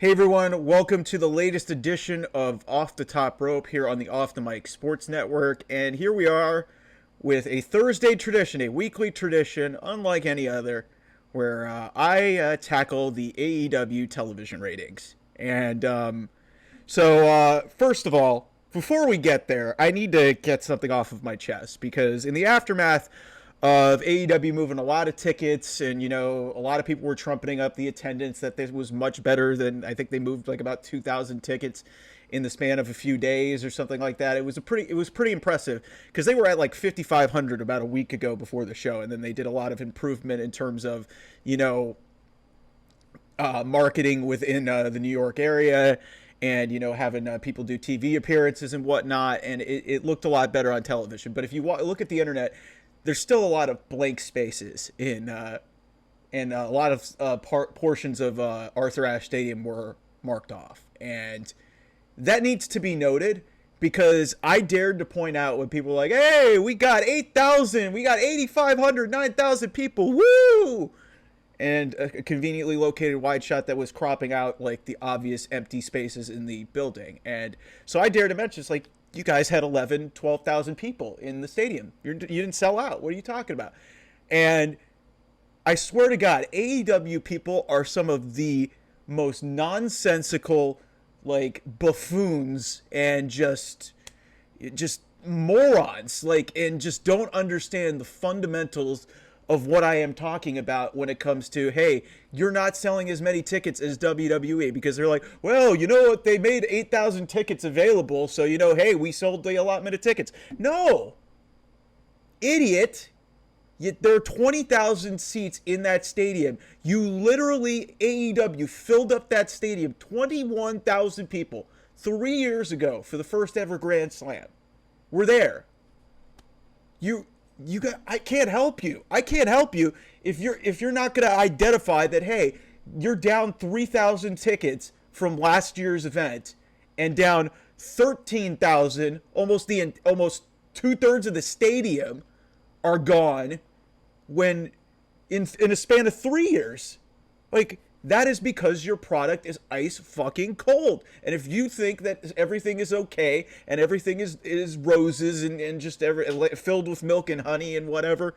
Hey everyone, welcome to the latest edition of Off the Top Rope here on the Off the Mic Sports Network. And here we are with a Thursday tradition, a weekly tradition, unlike any other, where I tackle the AEW television ratings. And first of all, before we get there, I need to get something off of my chest because in the aftermath of AEW moving a lot of tickets, and a lot of people were trumpeting up the attendance that this was much better than, I think they moved like about 2,000 tickets in the span of a few days or something like that. It was pretty impressive because they were at like 5,500 about a week ago before the show, and then they did a lot of improvement in terms of marketing within the New York area, and having people do TV appearances and whatnot, and it looked a lot better on television. But if you look at the internet, there's still a lot of blank spaces and a lot of portions of Arthur Ashe Stadium were marked off, and that needs to be noted because I dared to point out when people were like, "Hey, we got 8,000, we got 8,500, 9,000 people, woo!" And a conveniently located wide shot that was cropping out like the obvious empty spaces in the building, and so I dared to mention, it's like, you guys had 11, 12,000 people in the stadium. You didn't sell out. What are you talking about? And I swear to God, AEW people are some of the most nonsensical, like, buffoons and just morons, like, and just don't understand the fundamentals of what I am talking about when it comes to, hey, you're not selling as many tickets as WWE, because they're like, well, you know what, they made 8,000 tickets available, so, hey, we sold the allotment of tickets. No! Idiot! There are 20,000 seats in that stadium. You literally, AEW, filled up that stadium, 21,000 people, 3 years ago for the first ever Grand Slam. We're there. I can't help you. I can't help you if you're not going to identify that, hey, you're down 3,000 tickets from last year's event and down 13,000, almost 2/3 of the stadium are gone when in a span of 3 years. Like, that is because your product is ice fucking cold. And if you think that everything is okay and everything is roses and just filled with milk and honey and whatever,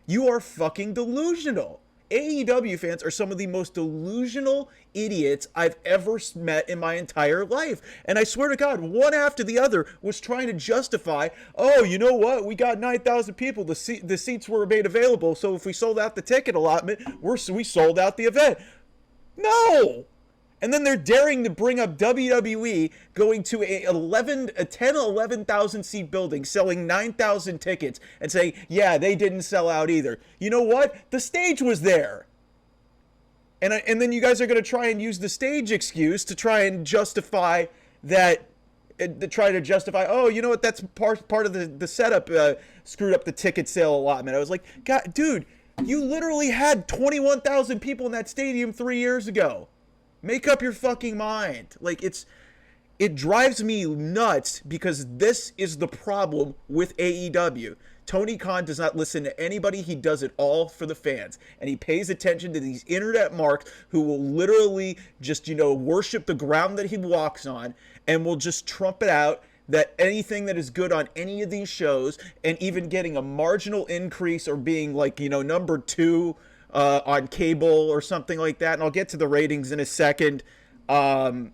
you are fucking delusional. AEW fans are some of the most delusional idiots I've ever met in my entire life. And I swear to God, one after the other was trying to justify, oh, you know what? We got 9,000 people. The seats were made available. So if we sold out the ticket allotment, we sold out the event. No! And then they're daring to bring up WWE going to a 11,000 seat building, selling 9,000 tickets, and saying, yeah, they didn't sell out either. You know what? The stage was there. And then you guys are going to try and use the stage excuse to try and justify that, oh, you know what, that's part of the setup, screwed up the ticket sale allotment. I was like, God, dude, you literally had 21,000 people in that stadium 3 years ago. Make up your fucking mind. Like, it drives me nuts because this is the problem with AEW. Tony Khan does not listen to anybody. He does it all for the fans. And he pays attention to these internet marks who will literally just, worship the ground that he walks on and will just trumpet out that anything that is good on any of these shows, and even getting a marginal increase or being like, number 2 on cable or something like that. And I'll get to the ratings in a second. But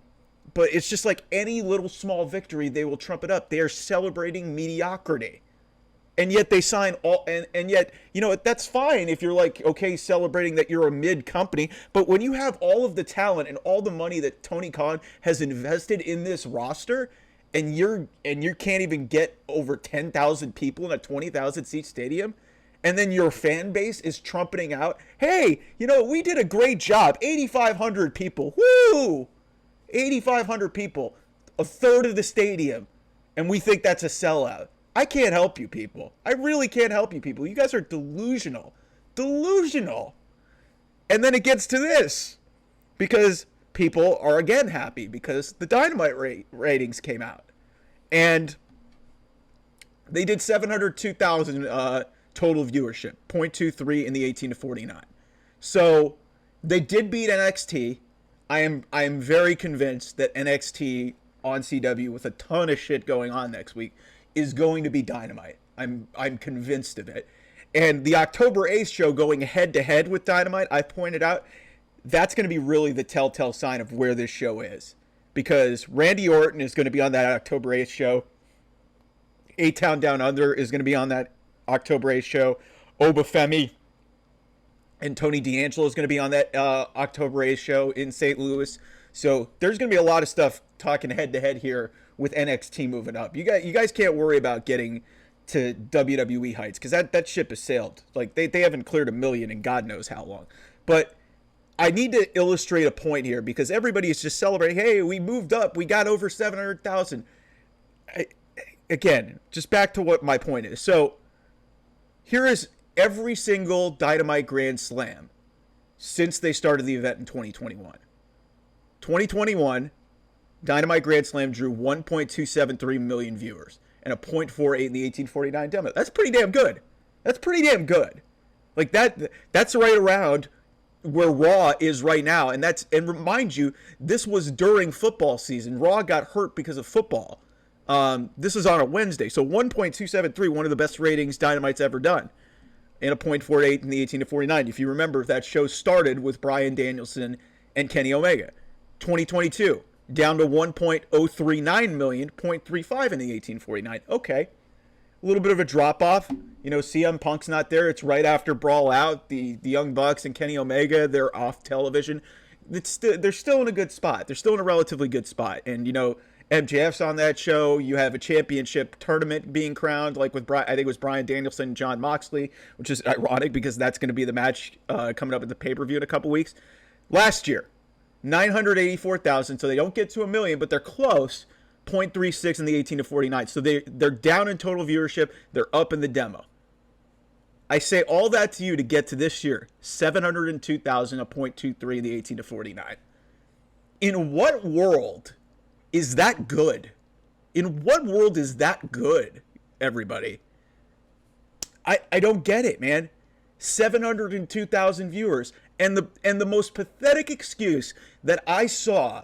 it's just like any little small victory, they will trump it up. They are celebrating mediocrity. And yet they sign all, and yet, that's fine if you're like, okay, celebrating that you're a mid company. But when you have all of the talent and all the money that Tony Khan has invested in this roster, and you can't even get over 10,000 people in a 20,000 seat stadium, and then your fan base is trumpeting out, hey, we did a great job, 8,500 people, woo, 8,500 people, a third of the stadium, and we think that's a sellout. I can't help you people. I really can't help you people. You guys are delusional. And then it gets to this, because people are again happy because the Dynamite ratings came out, and they did 702,000 total viewership, 0.23 in the 18 to 49. So they did beat NXT I am very convinced that NXT on CW with a ton of shit going on next week is going to be Dynamite. I'm convinced of it. And the October 8th show going head to head with Dynamite, I pointed out, that's going to be really the telltale sign of where this show is. Because Randy Orton is going to be on that October 8th show. A-Town Down Under is going to be on that October 8th show. Obafemi and Tony D'Angelo is going to be on that October 8th show in St. Louis. So there's going to be a lot of stuff talking head-to-head here with NXT moving up. You guys can't worry about getting to WWE heights because that ship has sailed. Like, they haven't cleared 1 million in God knows how long. But I need to illustrate a point here because everybody is just celebrating, hey, we moved up. We got over 700,000. Again, just back to what my point is. So here is every single Dynamite Grand Slam since they started the event in 2021. 2021, Dynamite Grand Slam drew 1.273 million viewers and a .48 in the 1849 demo. That's pretty damn good. That's pretty damn good. Like that's right around where Raw is right now. And remind you, this was during football season. Raw got hurt because of football. This is on a Wednesday. So 1.273, one of the best ratings Dynamite's ever done. And a .48 in the 18 to 49. If you remember, that show started with Bryan Danielson and Kenny Omega. 2022, down to 1.039 million, .35 in the 1849. Okay. A little bit of a drop-off. You know, CM Punk's not there. It's right after Brawl Out. The Young Bucks and Kenny Omega, they're off television. They're still in a good spot. They're still in a relatively good spot. And, you know, MJF's on that show. You have a championship tournament being crowned, like with I think it was Bryan Danielson and Jon Moxley, which is ironic because that's going to be the match coming up at the pay-per-view in a couple weeks. Last year, 984,000, so they don't get to 1 million, but they're close. 0.36 in the 18 to 49. So they're down in total viewership. They're up in the demo. I say all that to you to get to this year. 702,000, a 0.23 in the 18 to 49. In what world is that good? In what world is that good, everybody? I don't get it, man. 702,000 viewers. And the most pathetic excuse that I saw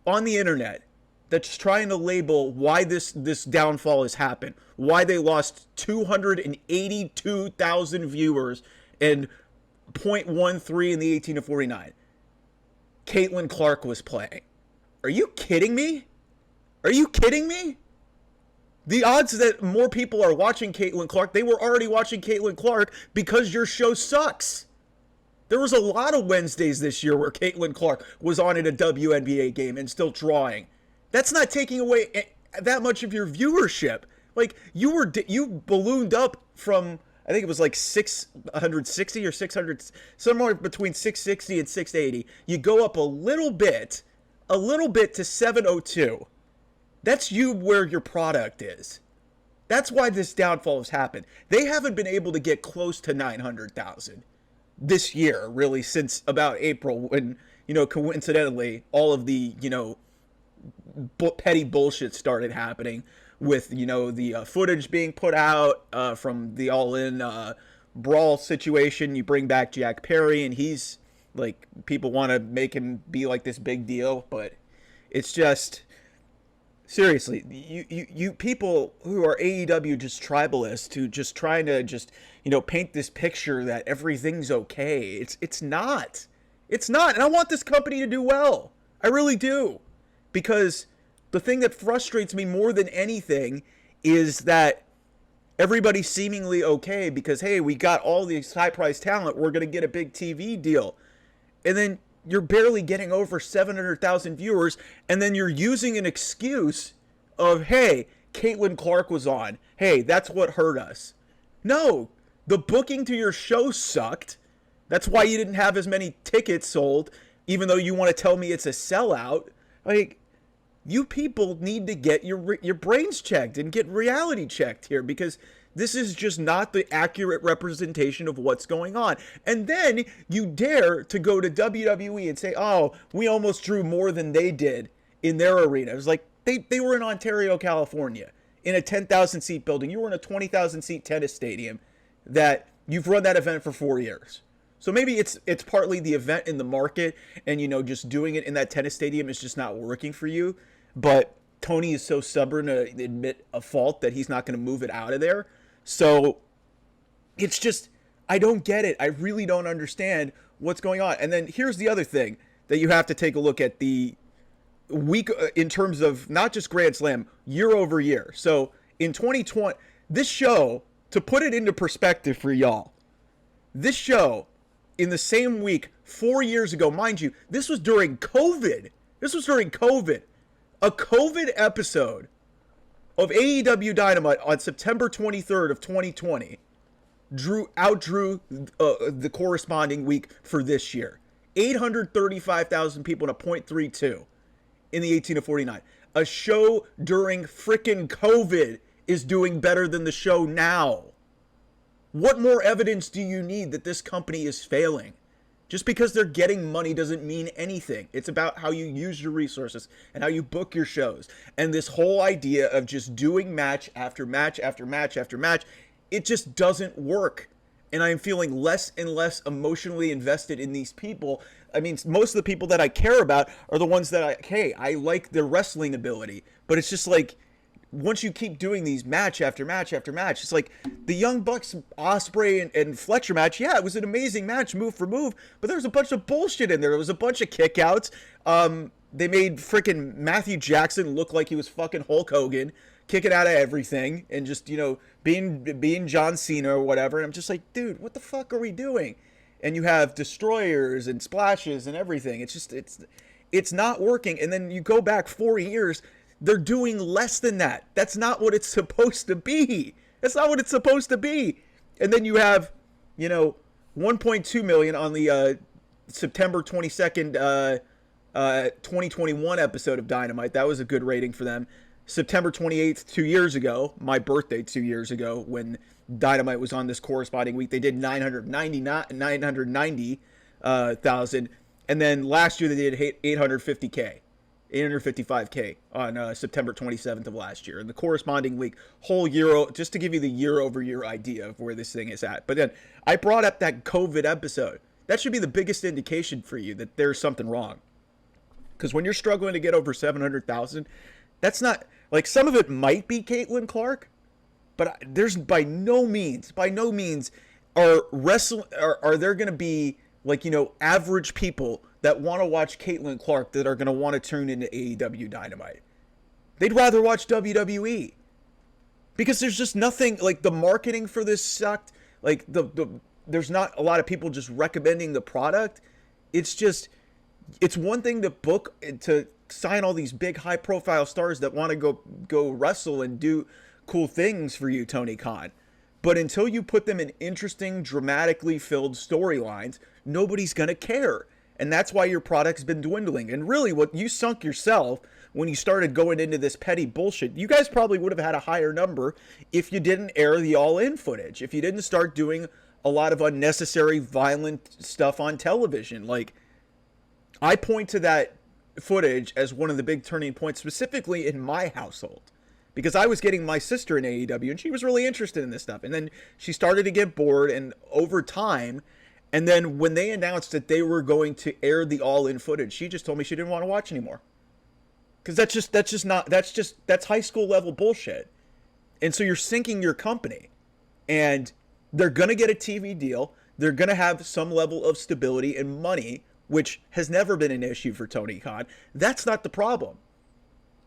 on the internet that's trying to label why this downfall has happened, why they lost 282,000 viewers and 0.13 in the 18 to 49. Caitlin Clark was playing. Are you kidding me? Are you kidding me? The odds that more people are watching Caitlin Clark, they were already watching Caitlin Clark because your show sucks. There was a lot of Wednesdays this year where Caitlin Clark was on in a WNBA game and still drawing. That's not taking away that much of your viewership. Like, you ballooned up from, I think it was like 660 or 600, somewhere between 660 and 680. You go up a little bit to 702. That's you where your product is. That's why this downfall has happened. They haven't been able to get close to 900,000 this year, really, since about April when, you know, coincidentally, all of the, you know, petty bullshit started happening with, you know, the footage being put out from the All-In Brawl situation. You bring back Jack Perry, and he's, like, people want to make him be, like, this big deal, but it's just, seriously, you people who are AEW just tribalists, who just trying to just, you know, paint this picture that everything's okay. It's not. It's not, and I want this company to do well. I really do. Because the thing that frustrates me more than anything is that everybody's seemingly okay because, hey, we got all these high-priced talent. We're going to get a big TV deal. And then you're barely getting over 700,000 viewers, and then you're using an excuse of, hey, Caitlin Clark was on. Hey, that's what hurt us. No, the booking to your show sucked. That's why you didn't have as many tickets sold, even though you want to tell me it's a sellout. Like, you people need to get your brains checked and get reality checked here because this is just not the accurate representation of what's going on. And then you dare to go to WWE and say, oh, we almost drew more than they did in their arena. It was like they were in Ontario, California, in a 10,000 seat building. You were in a 20,000 seat tennis stadium that you've run that event for 4 years. So maybe it's partly the event in the market, and just doing it in that tennis stadium is just not working for you. But Tony is so stubborn to admit a fault that he's not going to move it out of there. So it's just, I don't get it. I really don't understand what's going on. And then here's the other thing that you have to take a look at: the week in terms of not just Grand Slam, year over year. So in 2020, this show, to put it into perspective for y'all, this show in the same week 4 years ago, mind you, this was during COVID. This was during COVID. A COVID episode of AEW Dynamite on September 23rd of 2020 outdrew the corresponding week for this year. 835,000 people in a .32 in the 18 to 49. A show during frickin' COVID is doing better than the show now. What more evidence do you need that this company is failing? Just because they're getting money doesn't mean anything. It's about how you use your resources and how you book your shows. And this whole idea of just doing match after match after match after match, it just doesn't work. And I am feeling less and less emotionally invested in these people. I mean, most of the people that I care about are the ones that I like their wrestling ability. But it's just like, once you keep doing these match after match after match, it's like the Young Bucks, Ospreay, and Fletcher match. Yeah, it was an amazing match, move for move, but there was a bunch of bullshit in there. There was a bunch of kickouts. They made freaking Matthew Jackson look like he was fucking Hulk Hogan, kicking out of everything, and just, being John Cena or whatever. And I'm just like, dude, what the fuck are we doing? And you have destroyers and splashes and everything. It's just, it's not working. And then you go back 4 years, they're doing less than that. That's not what it's supposed to be. That's not what it's supposed to be. And then you have, 1.2 million on the September 22nd, 2021 episode of Dynamite. That was a good rating for them. September 28th, 2 years ago, my birthday 2 years ago, when Dynamite was on this corresponding week, they did 990,000. And then last year they did 850K. 855K on September 27th of last year. And the corresponding week, whole year, just to give you the year-over-year idea of where this thing is at. But then I brought up that COVID episode. That should be the biggest indication for you that there's something wrong. Because when you're struggling to get over 700,000, that's not, like, some of it might be Caitlin Clark, but there's by no means are there going to be, like, average people that want to watch Caitlin Clark that are going to want to tune into AEW Dynamite. They'd rather watch WWE. Because there's just nothing, like, the marketing for this sucked. Like, there's not a lot of people just recommending the product. It's just, it's one thing to book, to sign all these big high-profile stars that want to go wrestle and do cool things for you, Tony Khan. But until you put them in interesting, dramatically filled storylines, nobody's going to care. And that's why your product's been dwindling. And really, what you sunk yourself when you started going into this petty bullshit. You guys probably would have had a higher number if you didn't air the all-in footage. If you didn't start doing a lot of unnecessary, violent stuff on television. Like, I point to that footage as one of the big turning points, specifically in my household. Because I was getting my sister in AEW, and she was really interested in this stuff. And then she started to get bored, and over time... And then when they announced that they were going to air the all-in footage, she just told me she didn't want to watch anymore. Because that's high school level bullshit. And so you're sinking your company. And they're going to get a TV deal. They're going to have some level of stability and money, which has never been an issue for Tony Khan. That's not the problem.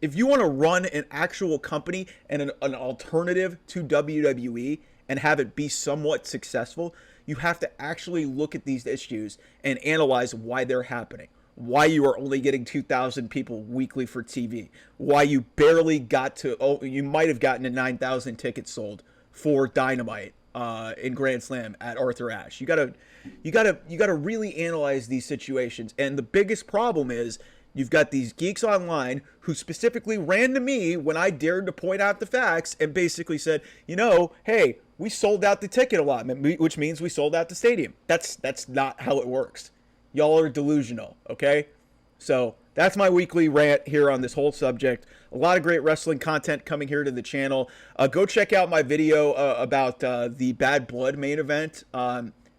If you want to run an actual company and an alternative to WWE and have it be somewhat successful, you have to actually look at these issues and analyze why they're happening. Why you are only getting 2,000 people weekly for TV. Why you barely got to, you might have gotten to 9,000 tickets sold for Dynamite in Grand Slam at Arthur Ashe. You gotta really analyze these situations. And the biggest problem is you've got these geeks online who specifically ran to me when I dared to point out the facts and basically said, hey, we sold out the ticket allotment, which means we sold out the stadium. That's not how it works. Y'all are delusional, okay? So that's my weekly rant here on this whole subject. A lot of great wrestling content coming here to the channel. Go check out my video about the Bad Blood main event.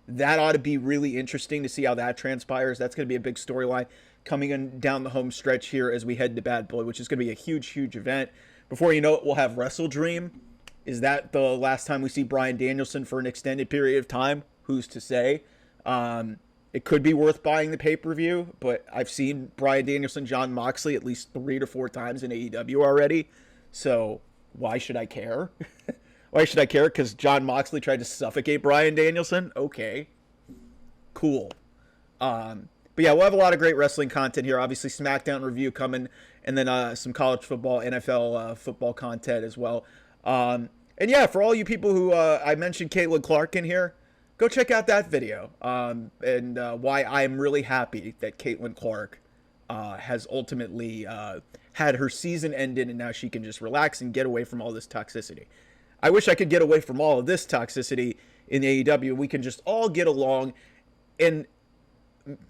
That ought to be really interesting to see how that transpires. That's going to be a big storyline coming in down the home stretch here as we head to Bad Blood, which is going to be a huge, huge event. Before you know it, we'll have Wrestle Dream. Is that the last time we see Bryan Danielson for an extended period of time? Who's to say? It could be worth buying the pay-per-view, but I've seen Bryan Danielson, Jon Moxley at least 3 to 4 times in AEW already. So why should I care? Why should I care? Because Jon Moxley tried to suffocate Bryan Danielson? Okay. Cool. But yeah, we'll have a lot of great wrestling content here. Obviously, SmackDown review coming, and then some college football, NFL football content as well. And yeah, for all you people who I mentioned Caitlin Clark in here, go check out that video. And why I'm really happy that Caitlin Clark has ultimately had her season ended, and now she can just relax and get away from all this toxicity. I wish I could get away from all of this toxicity in AEW. We can just all get along, and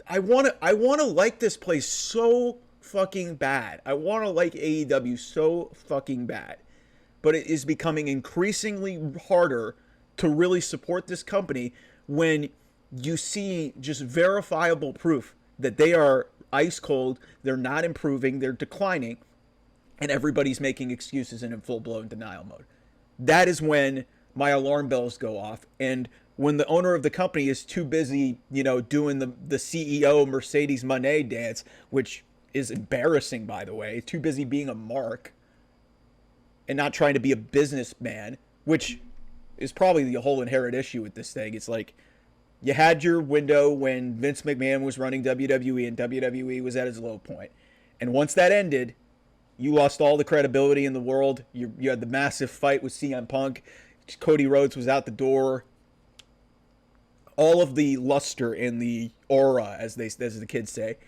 I want to like this place so fucking bad. I want to like AEW so fucking bad, but it is becoming increasingly harder to really support this company when you see just verifiable proof that they are ice cold, they're not improving, they're declining, and everybody's making excuses and in full-blown denial mode. That is when my alarm bells go off, and when the owner of the company is too busy, doing the CEO Mercedes Moné dance, which is embarrassing, by the way, too busy being a mark and not trying to be a businessman, which is probably the whole inherent issue with this thing. It's like, you had your window when Vince McMahon was running WWE and WWE was at its low point. And once that ended, you lost all the credibility in the world. You had the massive fight with CM Punk. Cody Rhodes was out the door. All of the luster and the aura, as the kids say,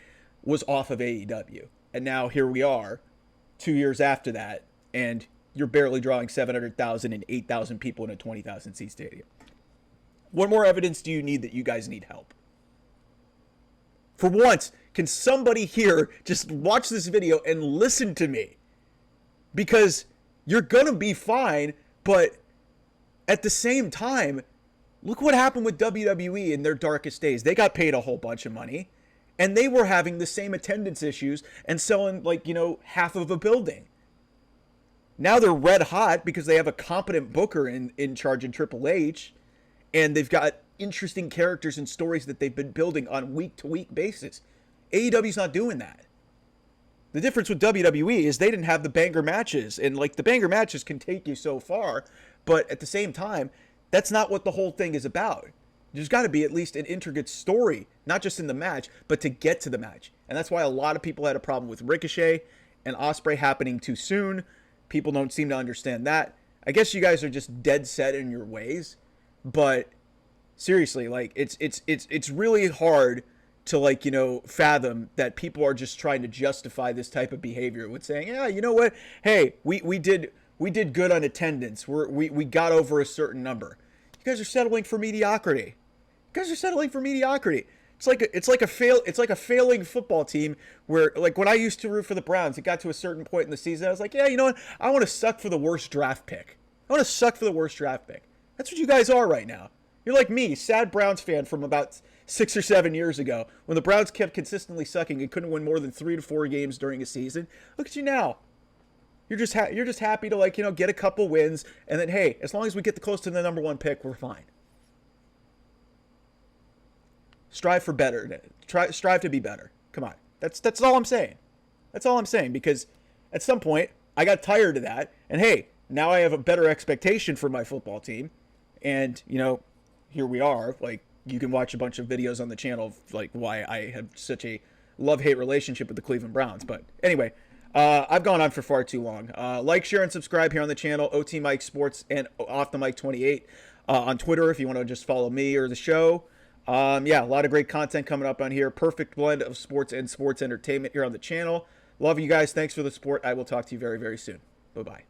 was off of AEW. And now here we are, 2 years after that, and you're barely drawing 700,000 and 8,000 people in a 20,000 seat stadium. What more evidence do you need that you guys need help? For once, can somebody here just watch this video and listen to me? Because you're going to be fine, but at the same time, look what happened with WWE in their darkest days. They got paid a whole bunch of money, and they were having the same attendance issues and selling, half of a building. Now they're red hot because they have a competent booker in charge in Triple H, and they've got interesting characters and stories that they've been building on week-to-week basis. AEW's not doing that. The difference with WWE is they didn't have the banger matches, and the banger matches can take you so far, but at the same time, that's not what the whole thing is about. There's got to be at least an intricate story, not just in the match, but to get to the match. And that's why a lot of people had a problem with Ricochet and Ospreay happening too soon. People don't seem to understand that. I guess you guys are just dead set in your ways, but seriously, it's really hard to fathom that people are just trying to justify this type of behavior with saying, yeah, you know what? Hey, we did good on attendance. We got over a certain number. You guys are settling for mediocrity. It's like a failing football team where, when I used to root for the Browns, it got to a certain point in the season. I was like, yeah, you know what? I want to suck for the worst draft pick. That's what you guys are right now. You're like me, sad Browns fan from about 6 or 7 years ago, when the Browns kept consistently sucking and couldn't win more than 3 to 4 games during a season. Look at you now. You're just happy to get a couple wins, and then hey, as long as we get close to the number 1 pick, we're fine. Strive for better. Strive to be better. Come on. That's all I'm saying. That's all I'm saying, because at some point I got tired of that, and hey, now I have a better expectation for my football team, and here we are. You can watch a bunch of videos on the channel of why I have such a love-hate relationship with the Cleveland Browns. But anyway, I've gone on for far too long. Like, share, and subscribe here on the channel, OT Mike Sports and Off the Mic 28 on Twitter if you want to just follow me or the show. Yeah, a lot of great content coming up on here. Perfect blend of sports and sports entertainment here on the channel. Love you guys. Thanks for the support. I will talk to you very, very soon. Bye-bye.